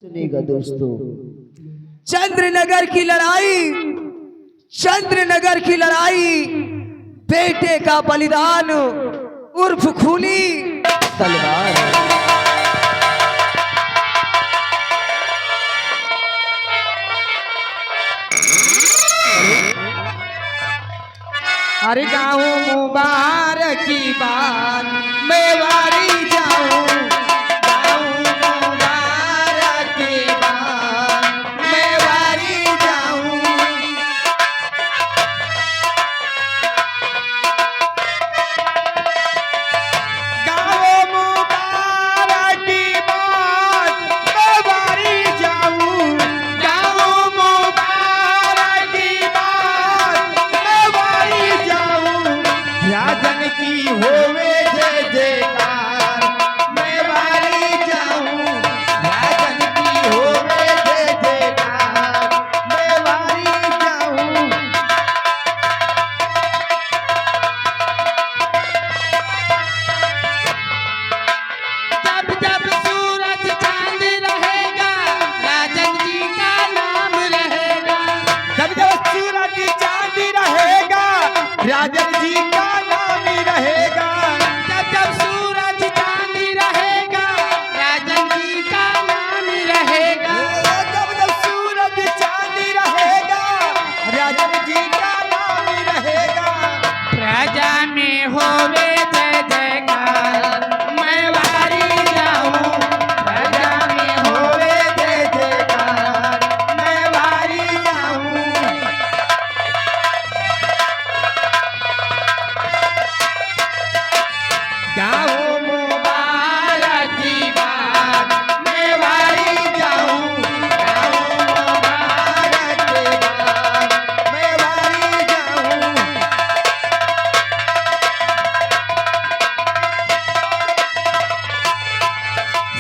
सुनेगा दोस्तों। चंद्रनगर की लड़ाई, चंद्रनगर की लड़ाई, बेटे का बलिदान उर्फ खूनी तलवार। हर गाँव मुबारक की बात मैं वारी जाऊं, गाँव मुबारक की बात मैं वारी जाऊं। गाँव मुबारक की बात मैं वारी जाऊं, गाँव मुबारक की बात मैं वारी जाऊं। राजन की होवे जय जयकार मैं वारी जाऊं, राजन की होवे जय जयकार मैं वारी जाऊं। जब जब सूरज चांद रहेगा राजन जी का नाम रहेगा, जब जब सूरज चांद रहेगा राजन जी का नाम रहेगा, जब जब सूरज चांद रहेगा राजन जी का नाम रहेगा, जब जब सूरज चांद रहेगा राजन जी का नाम रहेगा। प्रजा में होवे जय जयकार मैं वारी जाऊं, प्रजा में होवे जय जयकार मैं वारी जाऊं। गाँव मुबारक की बात मैं वारी जाऊं, गाँव मुबारक की बात मैं वारी जाऊं।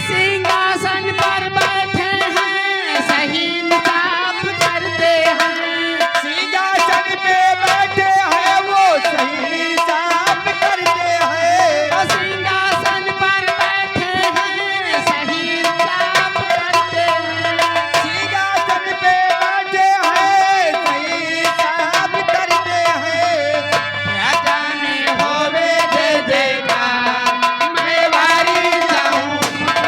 सिंहासन पर बैठे हैं सही इंसाफ करते हैं, सिंहासन पे बैठे हैं वो सही इंसाफ करते हैं, सिंहासन पर बैठे हैं सही इंसाफ करते हैं, सिंहासन पे बैठे हैं सही इंसाफ करते हैं। राजा में होवे जय जयकार मैं वारी जाऊं,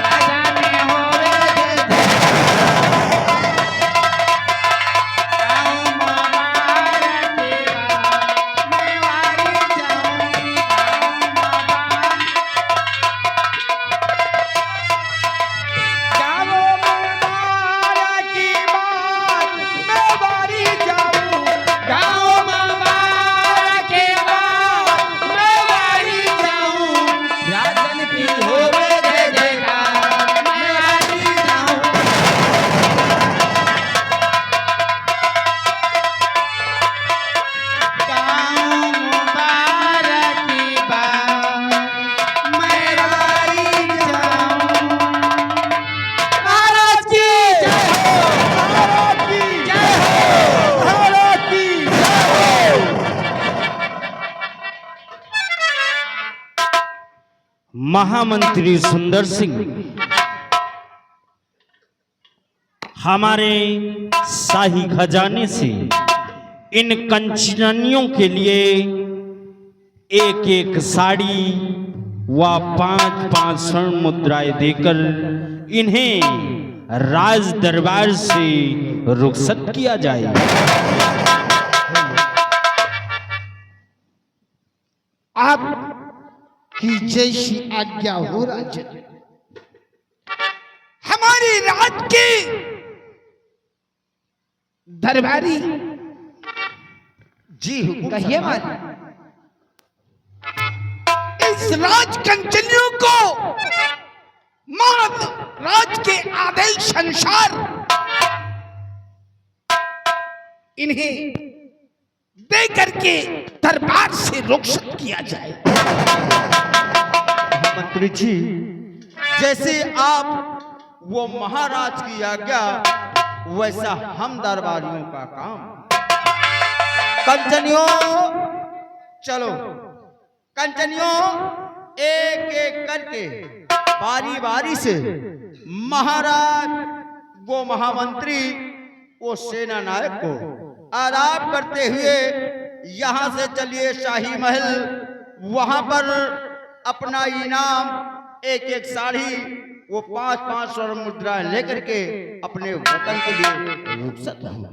राजा में होवे जय जयकार। गाँव मुबारक की बात मैं वारी जाऊं, गाँव मुबारक की बात मैं वारी जाऊं, गाँव मुबारक की बात मैं वारी जाऊं। राजन की होवे जय जयकार मैं वारी जाऊं। गाँव मुबारक की बात मैं वारी जाऊं। महाराज की जय हो, महाराज की जय हो, महाराज की जय हो। महामंत्री सुंदर सिंह हमारे शाही खजाने से इन कंचनियों के लिए एक एक साड़ी व 5-5 स्वर्ण मुद्राएं देकर इन्हें राज दरबार से रुखसत किया जाए। आप की जैसी आज्ञा हो राजन। हमारी राज की दरबारी जी कहिए मान इस राज कंचनियों को राज के आदेश अनुसार इन्हें दे करके दरबार से रुखसत किया जाए। मंत्री जी, जैसे आप वो महाराज की आज्ञा वैसा हम दरबारियों का काम। कंचनियों चलो, कंचनियों एक एक करके बारी बारी से महाराज वो महामंत्री वो सेना नायक को आदाब करते हुए यहाँ से चलिए शाही महल। वहां पर अपना इनाम एक एक साड़ी वो 5-5 स्वर्ण मुद्राएं लेकर के अपने वतन के लिए रुखसत हुआ।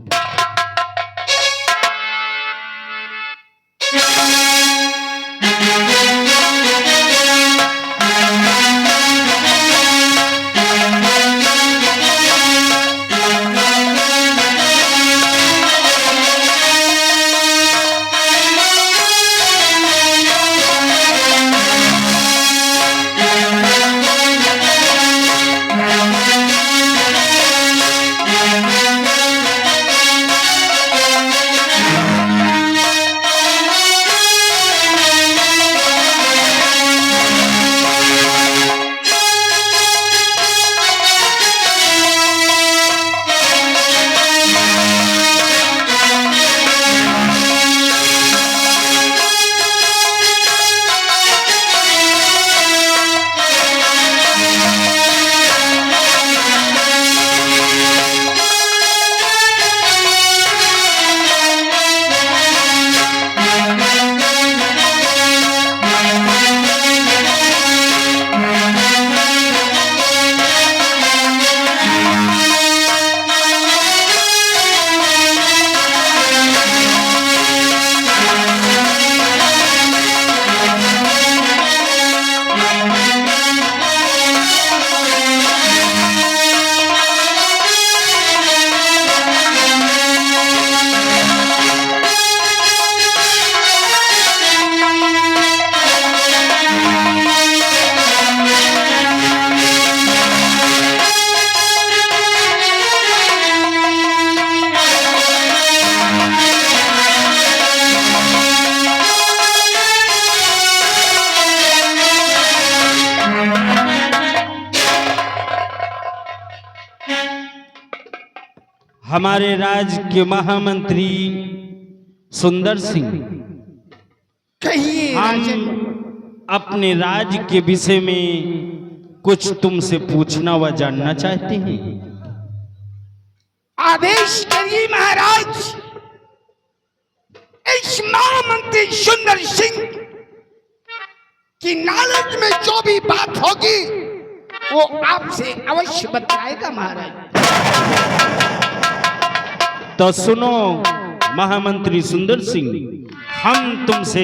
हमारे राज्य के महामंत्री सुंदर सिंह, कहिए राजन। हम अपने राज्य के विषय में कुछ तुमसे पूछना व जानना चाहते हैं। आदेश करिए महाराज। इस महामंत्री सुंदर सिंह की नॉलेज में जो भी बात होगी वो आपसे अवश्य बताएगा महाराज। तो सुनो महामंत्री सुंदर सिंह, हम तुमसे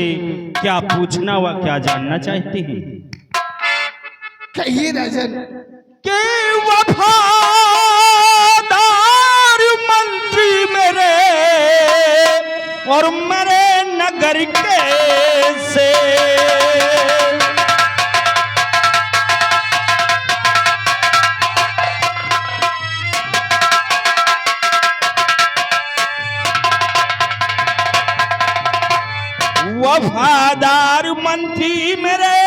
क्या पूछना व क्या जानना चाहते हैं। कहिए राजन। के वफादार मंत्री मेरे और मेरे नगर के से वफादार मंत्री मेरे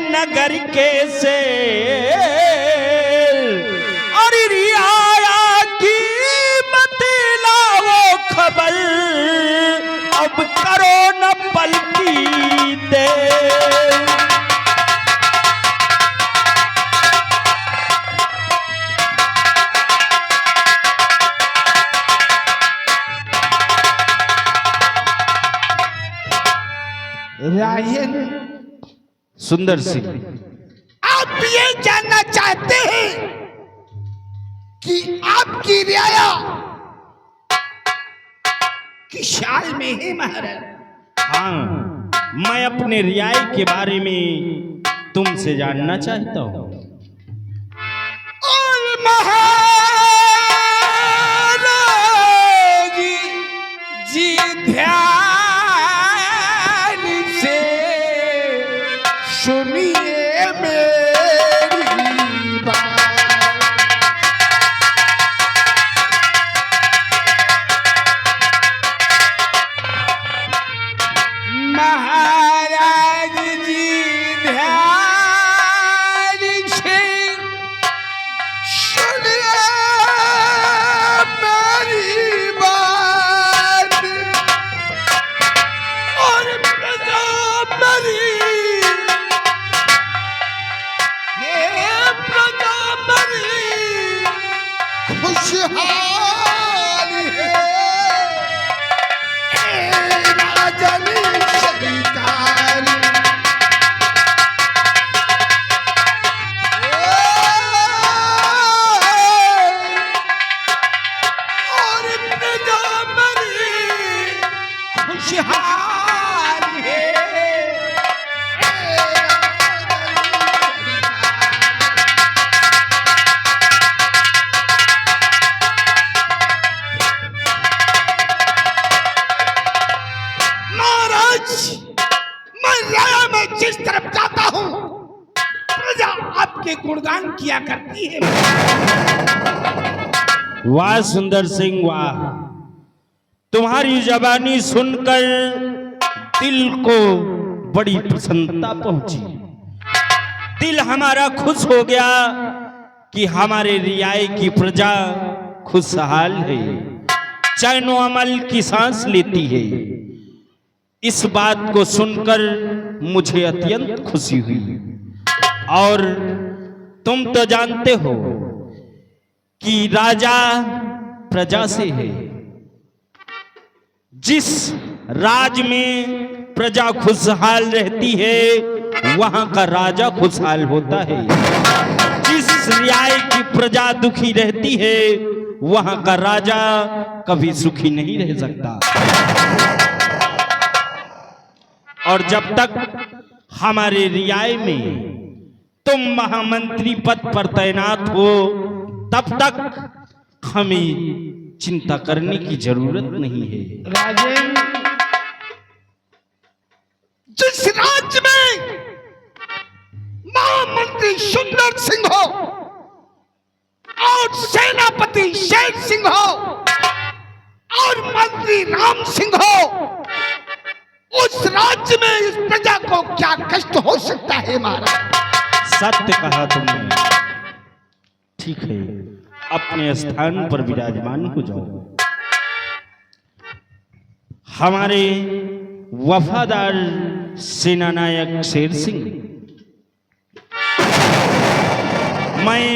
नगर के से और रियाया की बतलाओ खबर, अब करो न पलकी दे। राजन सुंदर सिंह, आप ये जानना चाहते हैं कि आपकी रियाया किस साल में है महाराज। हाँ, मैं अपने रियाई के बारे में तुमसे जानना चाहता हूँ। और महाराज जी ध्यान से सुनिए मेरी बात। महाराज जी ध्यान खुशहाली है राजन सरकार। और प्रजा बड़ी खुशहाली है। जिस तरफ जाता हूं प्रजा आपके गुणगान किया करती है। वाह सुंदर सिंह वाह, तुम्हारी जबानी सुनकर दिल को बड़ी प्रसन्नता पहुंची। दिल हमारा खुश हो गया कि हमारे रियाई की प्रजा खुशहाल है, चैनो अमल की सांस लेती है। इस बात को सुनकर मुझे अत्यंत खुशी हुई। और तुम तो जानते हो कि राजा प्रजा से है। जिस राज में प्रजा खुशहाल रहती है वहां का राजा खुशहाल होता है। जिस रियाई की प्रजा दुखी रहती है वहां का राजा कभी सुखी नहीं रह सकता। और जब तक हमारे रियाई में तुम महामंत्री पद पर तैनात हो तब तक हमें चिंता करने की जरूरत नहीं है। राजेन, जिस राज्य में महामंत्री सुंदर सिंह हो और सेनापति शेर सिंह हो और मंत्री राम सिंह हो, उस राज्य में इस प्रजा को क्या कष्ट हो सकता है महाराज? सत्य कहा तुमने। ठीक है, अपने स्थान पर विराजमान हो जाओ। हमारे वफादार सेनानायक शेर सिंह, मैं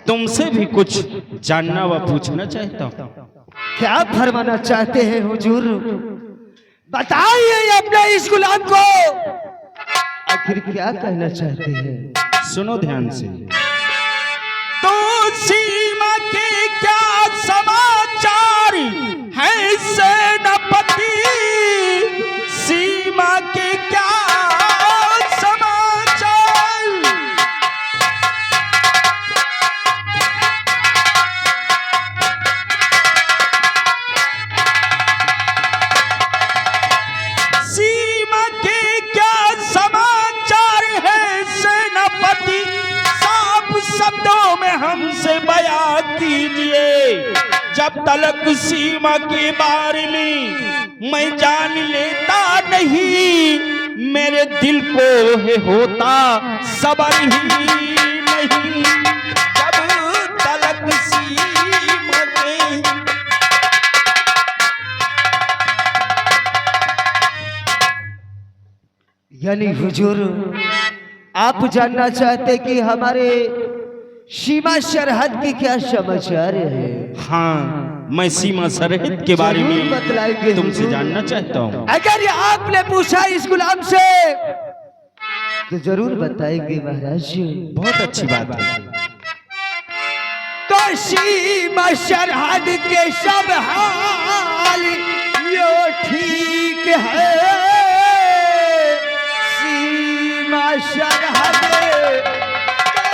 तुमसे भी कुछ जानना व पूछना चाहता हूं। क्या फरमाना चाहते हैं हुजूर? बताइए अपने इस गुलाम को आखिर क्या कहना चाहते हैं। सुनो ध्यान से। तो सीमा के क्या समाचार है सेनापति? सीमा के क्या समाचार? सीमा के क्या समाचार है सेनापति? साफ शब्दों में हमसे बयां कीजिए। जब तक सीमा के बारे में मैं जान लेता नहीं मेरे दिल को है होता सबर ही नहीं। जब तक सीमा के यानी हुजूर आप जानना चाहते कि हमारे सीमा सरहद की क्या समाचार है? हाँ, मैं सीमा सरहद के बारे जरूर में बतलाएंगे तुमसे हुजूर। जानना चाहता हूँ। अगर ये आपने पूछा इस गुलाम से तो जरूर बताएंगे महाराज। बहुत अच्छी बात है। तो सीमा सरहद के सब हाल यो ठीक है। सीमा सरहद के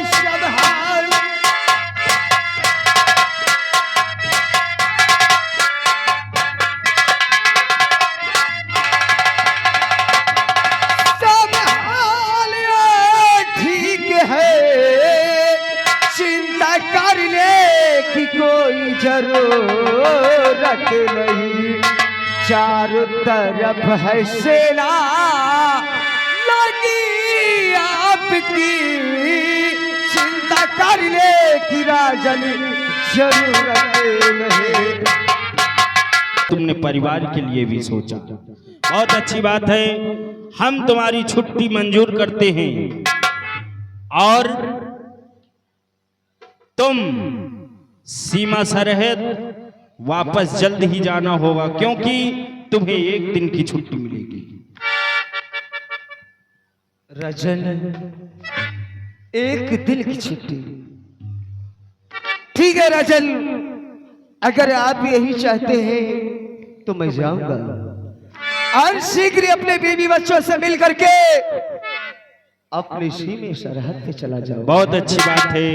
सब हाल सब हाल यो ठीक है। चिंता करने की कोई जरूरत नहीं। चारों तरफ है सेना लगी आपकी। चिंता करने की राजन जरूरत नहीं। तुमने परिवार के लिए भी सोचा, बहुत अच्छी बात है। हम तुम्हारी छुट्टी मंजूर करते हैं और तुम सीमा सरहद वापस जल्द ही जाना होगा, क्योंकि तुम्हें एक दिन की छुट्टी मिलेगी। राजन, एक दिन की छुट्टी? ठीक है राजन, अगर आप यही चाहते हैं तो मैं जाऊंगा और शीघ्र ही अपने बीवी बच्चों से मिल करके अपनी सीमा सरहद पे चला जाओ। बहुत अच्छी बात है,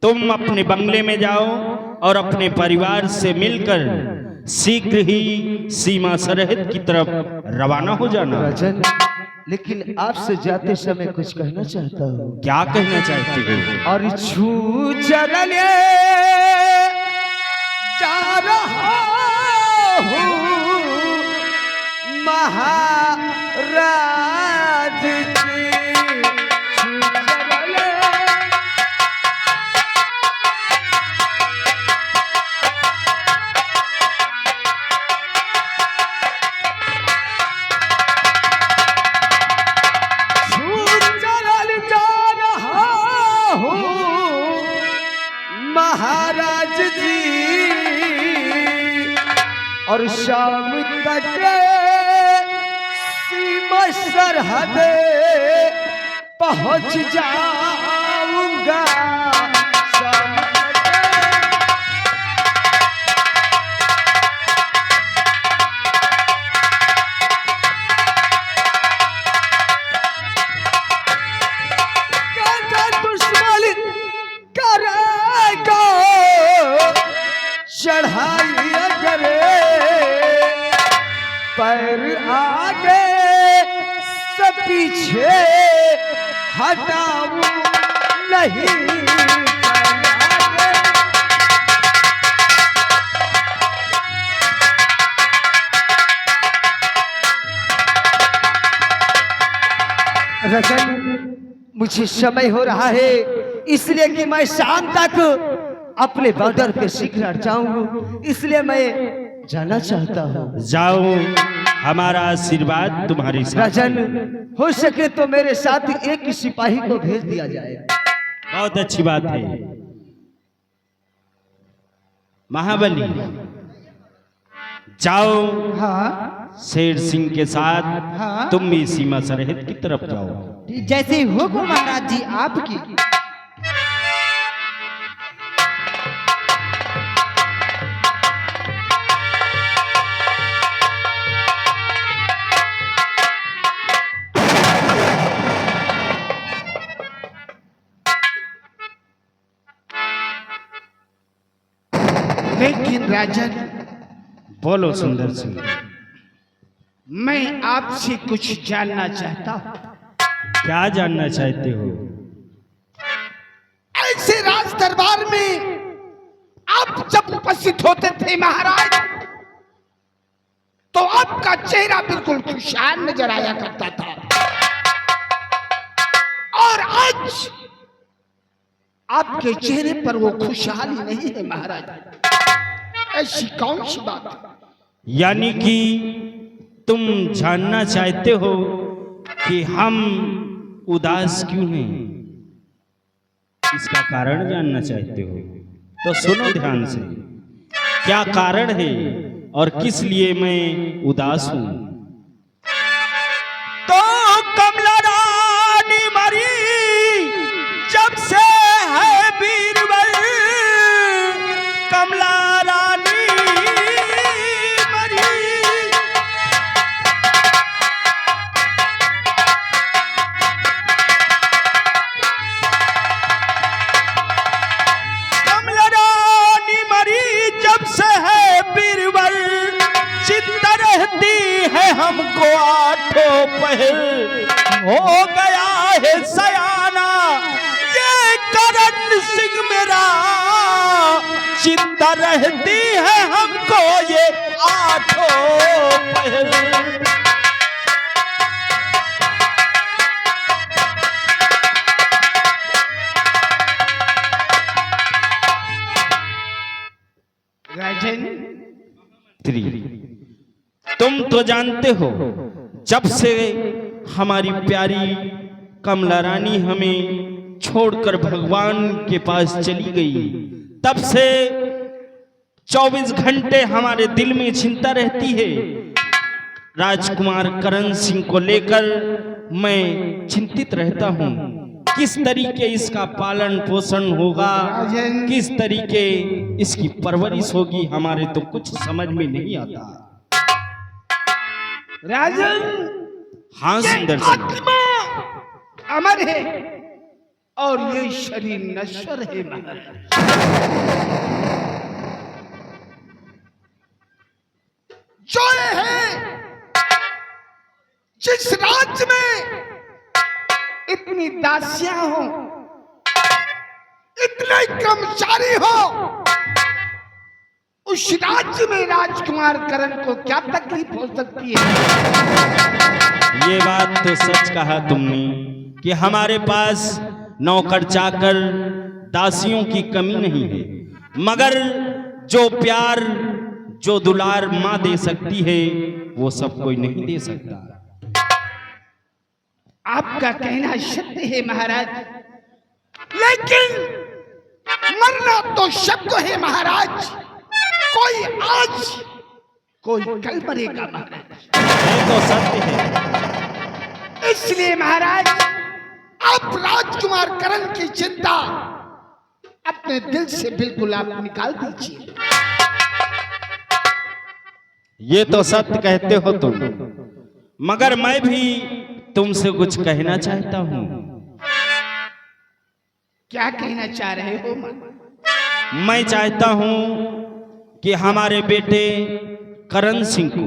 तुम अपने बंगले में जाओ और अपने परिवार से मिलकर शीघ्र ही सीमा सरहद की तरफ रवाना हो जाना। राजन, लेकिन आपसे जाते समय कुछ कहना चाहता हूँ। क्या कहना चाहते हो? और छू चरले जा रहा हूँ महाराज की, छू चरले महाराज जी, और शाम तक सीमा सरहद पहुंच जाऊंगा। शाम तक दुश्मन करेगा चढ़ाई अगर पैर आगे से पीछे हटाऊं नहीं। रजन, मुझे समय हो रहा है, इसलिए कि मैं शाम तक अपने बॉर्डर पे शीघ्र जाऊं, इसलिए मैं जाना चाहता हूँ। जाओ, हमारा आशीर्वाद तुम्हारी साथ। राजन, हो सके तो मेरे साथ एक सिपाही को भेज दिया जाए। बहुत अच्छी बात है। महाबली, जाओ, हाँ शेर सिंह के साथ तुम भी सीमा सरहद की तरफ जाओ। जैसे हुक्म महाराज जी आपकी। लेकिन राजन, बोलो सुंदर सिंह। मैं आपसे कुछ जानना चाहता हूँ। क्या जानना चाहते हो? ऐसे राज दरबार में आप जब उपस्थित होते थे महाराज, तो आपका चेहरा बिल्कुल खुशहाल नजर आया करता था, और आज आपके चेहरे पर वो खुशहाली नहीं है महाराज। ऐसी कौन सी बात? यानी कि तुम जानना चाहते हो कि हम उदास क्यों हैं? इसका कारण जानना चाहते हो? तो सुनो ध्यान से, क्या कारण है और किस लिए मैं उदास हूं। तो कमला रानी मरी जब से है बीरबल, कमला रानी मरी, कमला रानी मरी जब से है बीरबल, चिंता रहती है हमको आठों पहर, हो गया है सयाना ये करण सिंह मेरा, चिंता रहती है हमको ये आठों पहर। राजन, तुम तो जानते हो, जब से हमारी प्यारी कमला रानी हमें छोड़कर भगवान के पास चली गई, तब से 24 घंटे हमारे दिल में चिंता रहती है। राजकुमार करण सिंह को लेकर मैं चिंतित रहता हूँ, किस तरीके इसका पालन पोषण होगा, किस तरीके इसकी परवरिश होगी, हमारे तो कुछ समझ में नहीं आता। राजन, हाँ ये सुंदर सिंह, आत्मा अमर है और ये शरीर नश्वर है महाराज। जो ये है, जिस राज्य में इतनी दासियां हो, इतने कर्मचारी हो, उस राज्य में राजकुमार करण को क्या तकलीफ हो सकती है? ये बात तो सच कहा तुमने कि हमारे पास नौकर चाकर दासियों की कमी नहीं है, मगर जो प्यार जो दुलार माँ दे सकती है वो सब कोई नहीं दे सकता। आपका कहना सत्य है महाराज, लेकिन मरना तो सबको है महाराज। कोई आज कोई कल मरेगा महाराज, ये तो सत्य है। इसलिए महाराज आप राजकुमार करण की चिंता अपने दिल से बिल्कुल आप निकाल दीजिए। ये तो सत्य कहते हो तुम, मगर मैं भी तुमसे कुछ कहना चाहता हूँ। क्या कहना चाह रहे हो? मैं चाहता हूँ कि हमारे बेटे करण सिंह को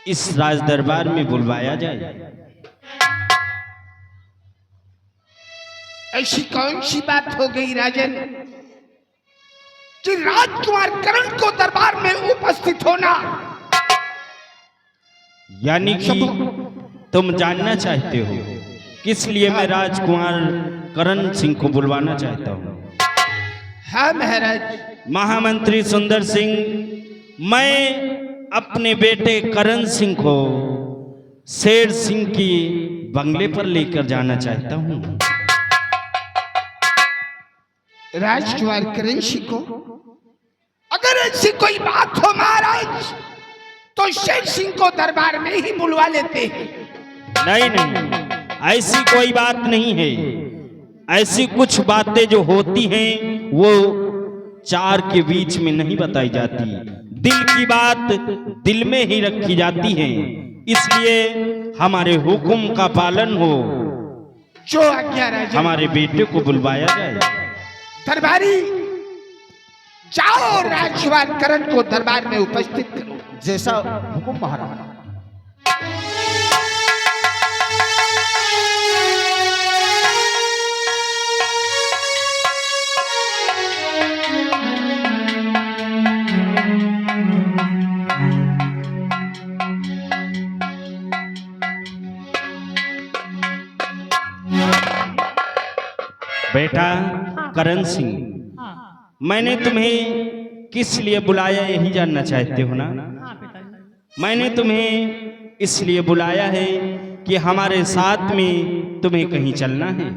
इस राज दरबार में बुलवाया जाए। ऐसी कौन सी बात हो गई राजन कि राजकुमार करण को दरबार में उपस्थित होना? यानी कि तुम जानना चाहते हो किस लिए मैं राजकुमार करण सिंह को बुलवाना चाहता हूँ? हाँ महाराज। महामंत्री सुंदर सिंह, मैं अपने बेटे करण सिंह को शेर सिंह की बंगले पर लेकर जाना चाहता हूँ। राजकुमार करण सिंह को? अगर ऐसी कोई बात हो महाराज तो शेर सिंह को दरबार में ही बुलवा लेते हैं। नहीं नहीं, ऐसी कोई बात नहीं है। ऐसी कुछ बातें जो होती हैं वो चार के बीच में नहीं बताई जाती, दिल की बात दिल में ही रखी जाती है। इसलिए हमारे हुक्म का पालन हो, जो आज्ञा राजा। हमारे बेटे को बुलवाया जाए। दरबारी जाओ, राजकुमार करण को दरबार में उपस्थित करो। जैसा हुकुम महाराज। बेटा करण सिंह, मैंने तुम्हें किस लिए बुलाया यही जानना चाहते हो ना? मैंने तुम्हें इसलिए बुलाया है कि हमारे साथ में तुम्हें कहीं चलना है।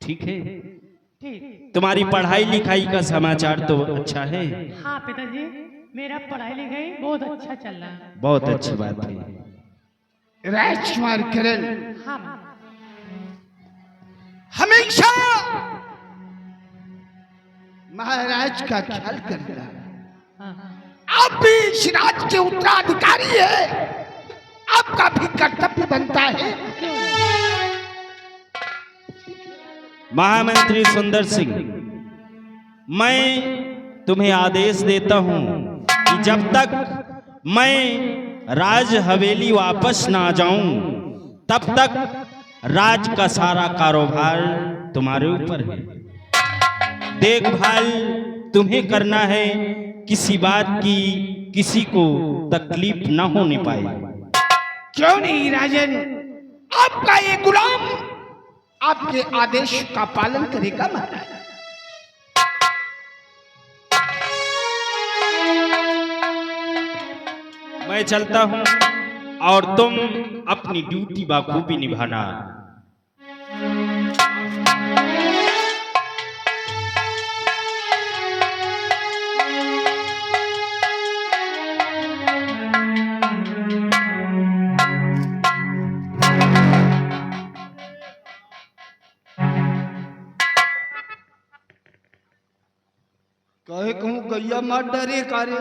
ठीक है? तुम्हारी पढ़ाई लिखाई का समाचार तो अच्छा है? हाँ पिताजी, मेरा पढ़ाई लिखाई बहुत अच्छा चल रहा है। बहुत अच्छी बात है। राजकुमार करण हाँ हमेशा महाराज का ख्याल करना। आप भी इस राज्य के उत्तराधिकारी है, आपका भी कर्तव्य बनता है। महामंत्री सुंदर सिंह, मैं तुम्हें आदेश देता हूं कि जब तक मैं राज हवेली वापस ना जाऊं तब तक राज का सारा कारोबार तुम्हारे ऊपर है। देखभाल तुम्हें करना है, किसी बात की किसी को तकलीफ ना होने पाए। क्यों नहीं राजन, आपका ये गुलाम आपके आदेश का पालन करेगा महाराज। मैं चलता हूं और तुम अपनी ड्यूटी बाखूबी निभाना। कहे कहूँ गैया मार डरे कारे।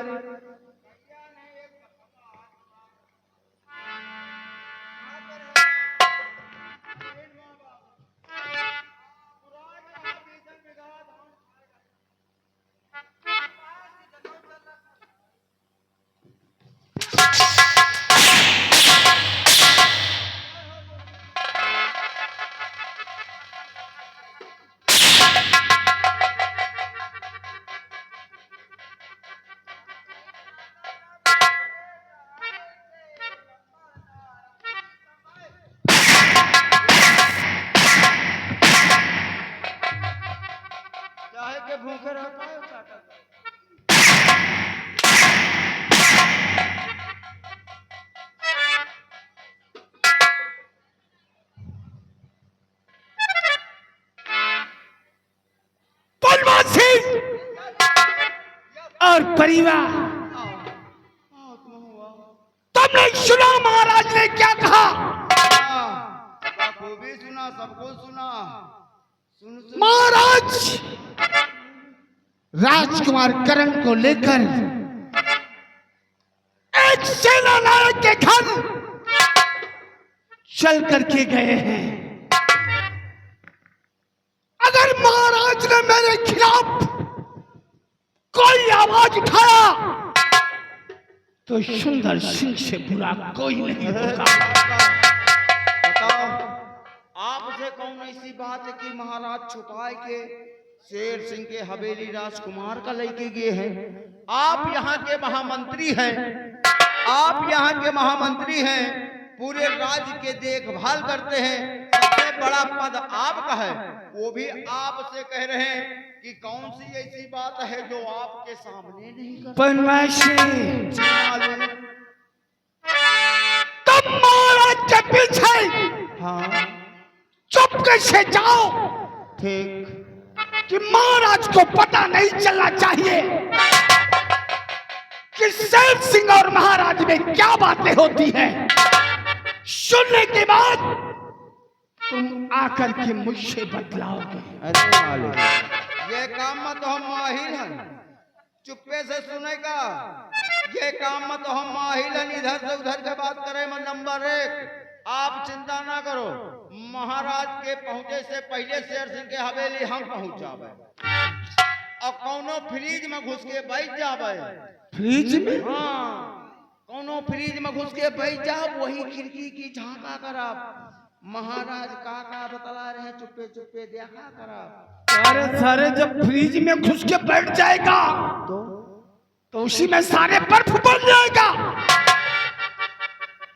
चाहे के भूखे रहता है चाटा। बदमाशी और परिवार। तुमने सुना महाराज ने क्या कहा? खूबी सुना, सबको सुना। सुन सुन। महाराज राजकुमार करण को लेकर एक सेना नायक के घर चल करके गए हैं। अगर महाराज ने मेरे खिलाफ कोई आवाज उठाया तो सुंदर सिंह से बुरा कोई नहीं होगा। बताओ, आपसे कौन ऐसी बात है कि महाराज छुपाए के शेर सिंह के हवेली राजकुमार का लेके गए हैं? आप यहाँ के महामंत्री हैं, आप यहाँ के महामंत्री हैं, पूरे राज्य के देखभाल करते हैं, सबसे बड़ा पद आपका है, वो भी आपसे कह रहे हैं कि कौन सी ऐसी बात है जो आपके सामने नहीं कर तुम महाराज के पीछे हाँ चुपके से जाओ ठीक। कि महाराज को पता नहीं चलना चाहिए कि शेर सिंह और महाराज में क्या बातें होती हैं। सुनने के बाद तुम आकर के मुझसे बतलाओगे। अरे मालिक, ये काम में तो हम माहिर हैं, चुप्पे से सुनेगा। ये काम में तो हम माहिर हैं, इधर से उधर के बात करें। मैं नंबर 1, आप चिंता ना करो, महाराज के पहुंचे से पहले शेर सिंह के हवेली हम पहुंचावे और कौनो फ्रीज में घुस के बैठ जावे। फ्रिज में? हाँ, कौनो फ्रीज में घुस के बैठ जाओ, वही खिड़की की झांका करब। महाराज का बतला रहे, चुप्पे चुप्पे देखा करब। अरे सारे जब फ्रिज में घुस के बैठ जाएगा तो उसी में सारे बर्फ बन जाएगा।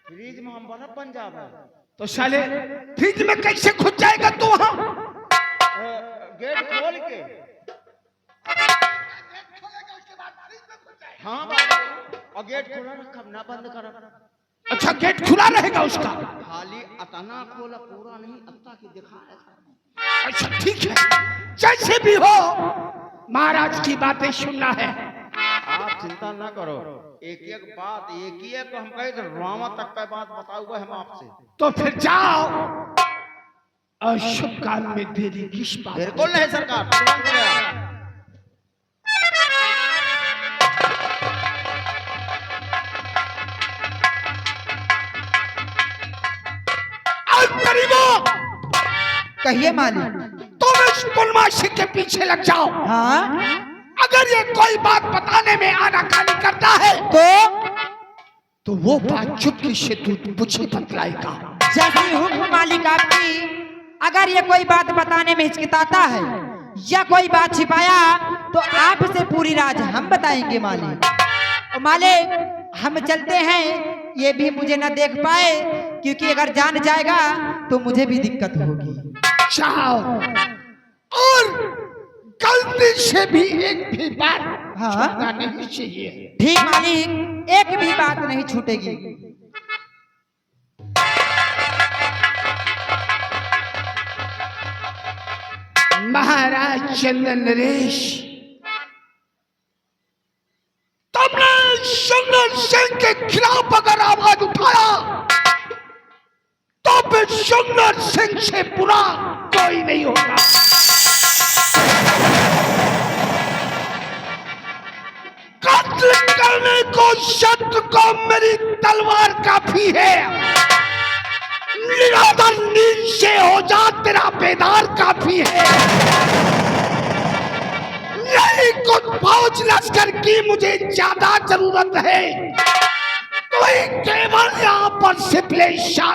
फ्रीज में हम बर्फ बन जावे तो साले फ्रिज में कैसे घुस जाएगा तू? वहां गेट खोल के। हाँ और गेट खोला रखब ना, बंद करब। अच्छा, गेट खुला रहेगा उसका? खाली अतना खोला, पूरा नहीं, अत्ता की दिखा। अच्छा ठीक है, जैसे भी हो महाराज की बातें सुनना है। आप चिंता ना करो, एक एक बात, एक ही एक हम कहे तो रामा तक का बात बताऊंगा हम आपसे। तो फिर जाओ, और शुभ काल में देरी किस बात? बिल्कुल नहीं सरकार, तुरंत गया। कहिए मालिक। तुम इस बदमाशी के पीछे लग जाओ। हाँ, अगर ये कोई बात बताने में आनाकानी करता है तो वो बात चुपके से तू मुझे बतलाएगा। जैसी हुक्म मालिक आपकी। अगर ये कोई बात बताने में हिचकिचाता है या कोई बात छिपाया तो आपसे पूरी राज हम बताएंगे मालिक। तो मालिक हम चलते हैं, ये भी मुझे न देख पाए, क्योंकि अगर जान जाएगा तो मुझे भी दिक्कत होगी। जाओ, और गलती से भी एक भी बात छूटना नहीं चाहिए। ठीक मालिक, एक भी बात नहीं छूटेगी। महाराज चंदन नरेश, तुमने सुंदर सिंह के खिलाफ अगर आवाज उठाया तो फिर सुंदर सिंह से बुरा कोई नहीं होगा। कत्ल करने को शत्रु को मेरी तलवार काफी है। निरादर नींद से हो जा तेरा बेदार काफी है। नहीं कुछ फौज लश्कर की मुझे ज्यादा जरूरत है। तो केवल यहाँ पर सिपले शाह